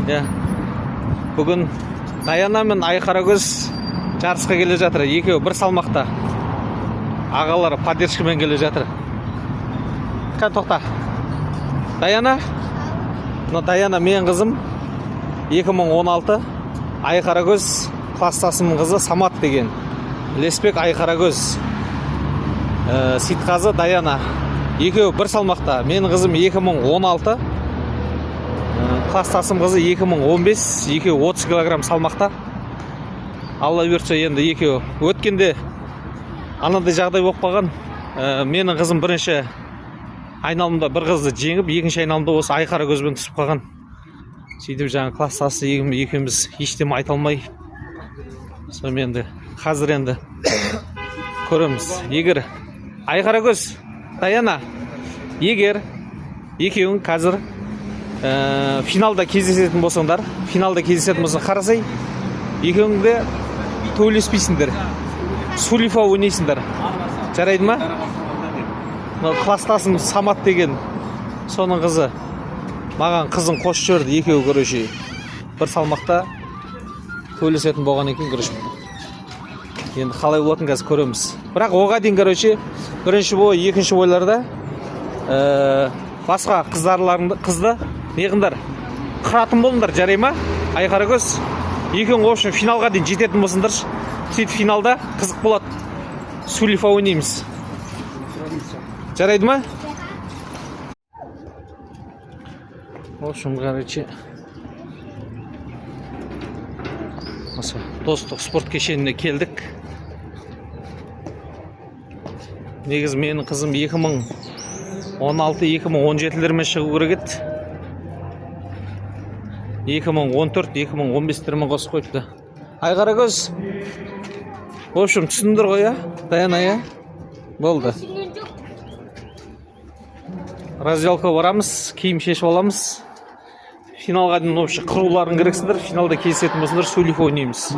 Ya. Бүгін Даяна мен Айқарагөз жарысқа келе жатыр. Екеуі бір салмақта. Ағалары поддержкамен келе жатыр. Қан тоқта. Даяна? Даяна менің қызым 2016. Айқарагөз класстасымның қызы Самат деген. Леспек Айқарагөз. Ситқазы Даяна. Екеуі бір салмақта. Менің қызым 2016. Класстасым қызы 2015. Екеуі 30 килограмм салмақта. Алла бұйыртса енді екеуі. Өткенде анандай жағдай болып қалған. Менің қызым бірінші айналымда бір қызды жеңіп, екінші айналымда осы Айқарагөзбен түсіп қалған. Сөйтіп жаңа класстасы екеуміз ештеме айта алмай. Сонымен енді қазір енді көреміз. Егер Айқарагөз, Даяна, егер екеуің қазір финалда кездесетін болсаңдар, қарасай, екеуіңде төйлеспейсіңдер. Сулифа ойнайсыңдар. Жарайды ма? Класстасым Самат деген соның қызы. Маған қызын қосып жіберді, екеуі көрші. Бір салмақта төйлесетін болған екен көрші. Енді қалай болатын қазір көреміз. Бірақ оға дейін көрші, бірінші бой, екінші бойларда басқа қызды неғындар қыратын болыңдар, жарай ма? Айқарагөз, екеуің общем финалға дейін жететін болсыңдар. Сөйтіп финалда қызық болады. Сулифа ойнаймыз. Жарайды ма? В общем, короче, осы достық спорт кешеніне келдік. Негізі менің қызым 2016-2017-лермен шығу керек еді. 2014-2015-лермен қосып қойыпты. Айқарагөз, в общем, түсіндір ғой, я? Даяна, я? Болды. Разделка барамыз, киім шешіп аламыз. Финалға дейін қыруларын керексіңдер. Финалда кездесетін болсыңдар, Сулифа ойнаймыз.